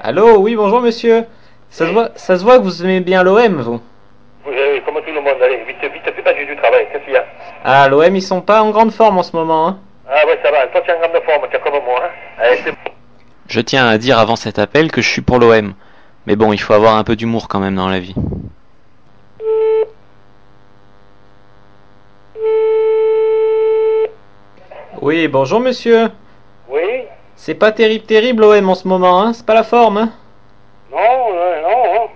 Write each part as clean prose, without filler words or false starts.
Allô, oui, bonjour monsieur. Oui, Ça se voit que vous aimez bien l'OM, vous. comme tout le monde, allez, vite, vite, fais pas du travail, qu'est-ce qu'il y a? Ah, l'OM, ils sont pas en grande forme en ce moment, hein. Ah ouais, ça va, toi tu es en grande forme, tu es comme moi, hein? Allez, c'est bon. Je tiens à dire avant cet appel que je suis pour l'OM. Mais bon, il faut avoir un peu d'humour quand même dans la vie. Oui, bonjour monsieur. Oui? C'est pas terrible l'OM en ce moment, hein. C'est pas la forme, hein. Non, non, non, hein?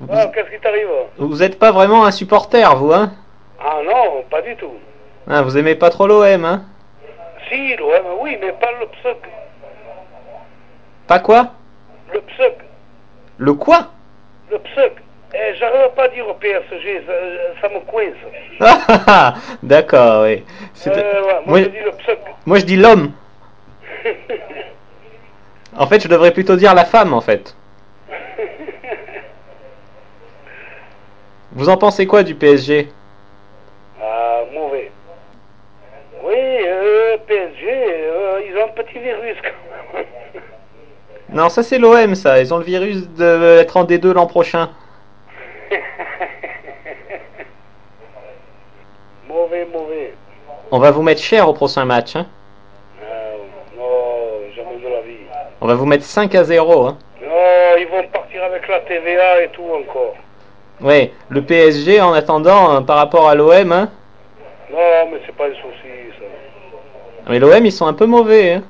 Vous, Ah, qu'est-ce qui t'arrive? vous êtes pas vraiment un supporter, vous, hein. Ah non, pas du tout. Ah, vous aimez pas trop l'OM, hein. Si, l'OM, oui, mais pas le PSEC. Pas quoi? Le PSEC, Le quoi? le PSEC. Eh, j'arrive pas à dire au PSG, ça me coince. Ah, ah, ah, d'accord, oui. Ouais, moi Moi, je dis le PSEC. moi, je dis l'homme. En fait, je devrais plutôt dire la femme, en fait. Vous en pensez quoi du PSG? Ah, mauvais. Oui, PSG, ils ont un petit virus quand même. Non, ça c'est l'OM, ça. Ils ont le virus d'être en D2 l'an prochain. Mauvais, mauvais. On va vous mettre cher au prochain match, hein. Non, jamais de la vie. On va vous mettre 5-0, hein. Non, ils vont partir avec la TVA et tout encore. Ouais, le PSG en attendant, par rapport à l'OM, hein. Non, mais c'est pas un souci, ça. Mais l'OM, ils sont un peu mauvais, hein.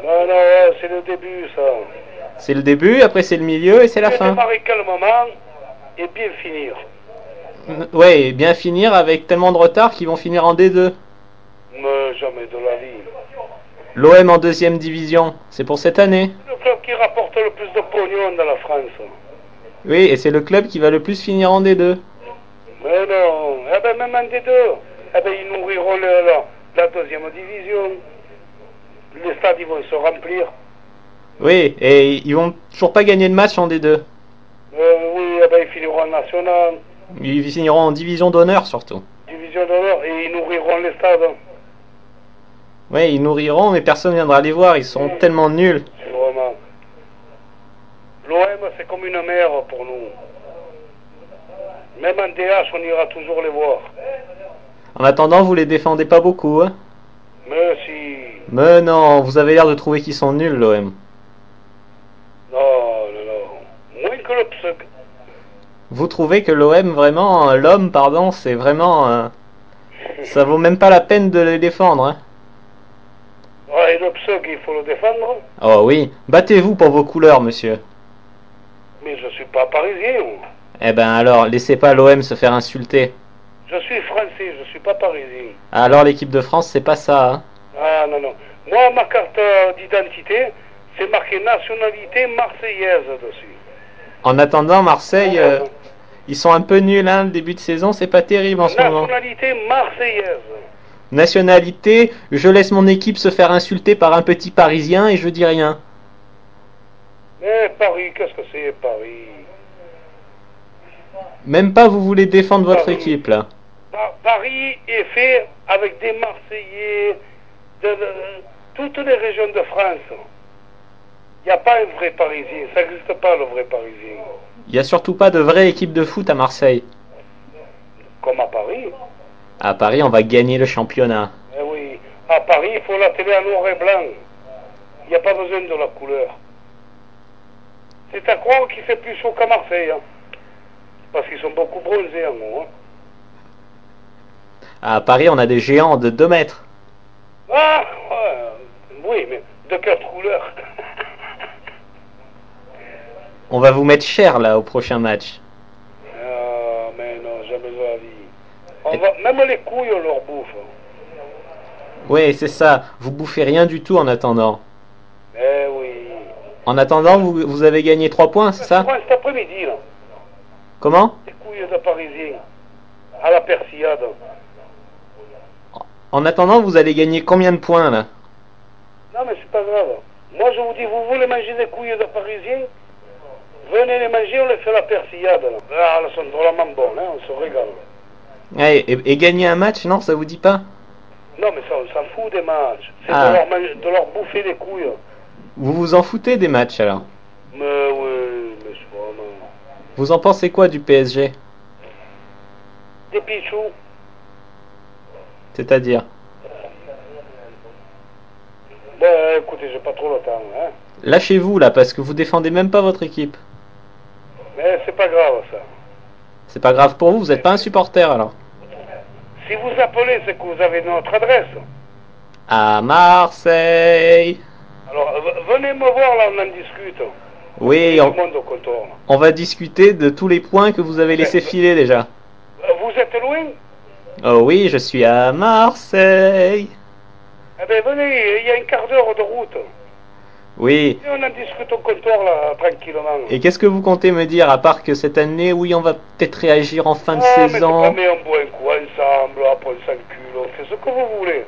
Non, non, ouais, c'est le début, ça. C'est le début, après c'est le milieu et c'est la Je vais fin. démarrer calmement et bien finir. Ouais, et bien finir avec tellement de retard qu'ils vont finir en D2. Mais jamais de la vie. L'OM en deuxième division, c'est pour cette année. Le club qui rapporte le plus de pognon dans la France. Oui, et c'est le club qui va le plus finir en D2. Mais non, eh ben même en D2, eh ben ils nourriront la deuxième division. Les stades ils vont se remplir. Oui, et ils vont toujours pas gagner de match en D2. Oui, eh ben ils finiront en national, Ils finiront en division d'honneur surtout. division d'honneur, et ils nourriront les stades. Ouais, ils nourriront, mais personne viendra les voir. Ils seront tellement nuls. C'est vraiment. L'OM c'est comme une mère pour nous. Même en DH on ira toujours les voir. En attendant, vous les défendez pas beaucoup, hein. Mais si. Mais non, vous avez l'air de trouver qu'ils sont nuls, l'OM. Non, non, non. Moins que le PSEC. Vous trouvez que l'OM, vraiment, l'homme, pardon, c'est vraiment... ça vaut même pas la peine de les défendre, hein. Ouais, et le PSEC il faut le défendre. Oh oui, battez-vous pour vos couleurs, monsieur. Mais je suis pas parisien. Eh ben alors, laissez pas l'OM se faire insulter. Je suis français, je suis pas parisien. Alors l'équipe de France, c'est pas ça, hein. Ah non, non. Moi, ma carte d'identité, c'est marqué nationalité marseillaise dessus. En attendant, Marseille, ils sont un peu nuls, hein. Le début de saison, c'est pas terrible en ce moment. Nationalité marseillaise. Nationalité, je laisse mon équipe se faire insulter par un petit Parisien et je dis rien. Mais Paris, qu'est-ce que c'est Paris? Même pas vous voulez défendre votre Paris. équipe, là. Paris est fait avec des Marseillais de toutes les régions de France. Il n'y a pas un vrai Parisien, ça n'existe pas le vrai Parisien. Il y a surtout pas de vraie équipe de foot à Marseille. Comme à Paris. À Paris, on va gagner le championnat. Eh oui, à Paris, il faut la télé en noir et blanc. Il n'y a pas besoin de la couleur. C'est à croire qu'il fait plus chaud qu'à Marseille. Hein. Parce qu'ils sont beaucoup bronzés en haut. Hein. À Paris, on a des géants de 2 mètres. Ah, oui, mais de quelle couleur? On va vous mettre cher, là, au prochain match. Ah, mais non, jamais de la vie. Même les couilles, on leur bouffe. Oui, c'est ça. Vous bouffez rien du tout en attendant. Eh oui. En attendant, vous avez gagné 3 points, c'est ça? Je prends cet après-midi, là. Comment? Les couilles de Parisiens. À la persillade. En attendant, vous allez gagner combien de points, là? Non, mais c'est pas grave. Moi, je vous dis, vous voulez manger des couilles de Parisiens? Venez les manger, on les fait la persillade. Là. Ah, elles sont vraiment bonnes, hein, on se régale. Ouais, et gagner un match, non, ça vous dit pas? Non, mais ça, on s'en fout des matchs. C'est Ah. de leur bouffer les couilles. Vous vous en foutez des matchs alors? Mais oui, mais sûrement. Vous en pensez quoi du PSG? Des pichous. C'est-à-dire? Ben écoutez, j'ai pas trop le temps, hein. Lâchez-vous là, parce que vous défendez même pas votre équipe. Mais c'est pas grave ça. C'est pas grave pour vous, vous êtes pas un supporter alors. Si vous appelez, c'est que vous avez notre adresse. À Marseille! Alors venez me voir là, on en discute. Oui, Tout le monde au comptoir. Là. on va discuter de tous les points que vous avez laissé filer déjà. Vous êtes loin? Oh oui, je suis à Marseille. Eh bien venez, il y a un quart d'heure de route. Oui. Et on en discute au comptoir là, tranquillement. Et qu'est-ce que vous comptez me dire, à part que cette année, oui, on va peut-être réagir en fin de Ah, mais c'est pas, saison? mais on boit un coup ensemble, après on s'encule, on fait ce que vous voulez.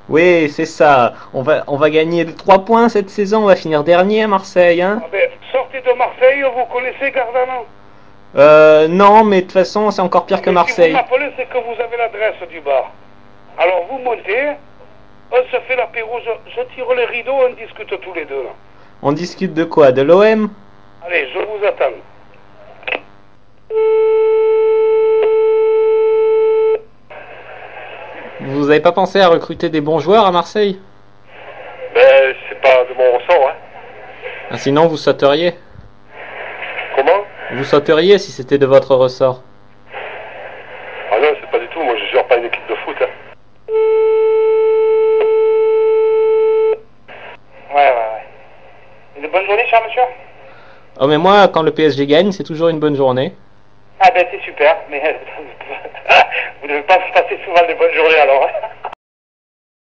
Oui, c'est ça. On va gagner 3 points cette saison, on va finir dernier à Marseille, hein? Ah ben, sortez de Marseille, vous connaissez Gardanon? Non, mais de toute façon, c'est encore pire que Mais si vous Marseille. m'appelez, c'est que vous avez l'adresse du bar. Alors vous montez, on se fait l'apéro, je tire les rideaux, on discute tous les deux là. On discute de quoi? De l'OM? Allez, je vous attends. Vous avez pas pensé à recruter des bons joueurs à Marseille? Ben, c'est pas de mon ressort, hein. Ah, sinon, vous sauteriez. Comment? Vous sauteriez si c'était de votre ressort. Ah non, c'est pas du tout, moi je gère pas une équipe de foot, hein. Ouais. Une bonne journée, cher monsieur? Oh, mais moi, quand le PSG gagne, c'est toujours une bonne journée. Ah ben c'est super, mais vous devez pas passer souvent des bonnes journées alors.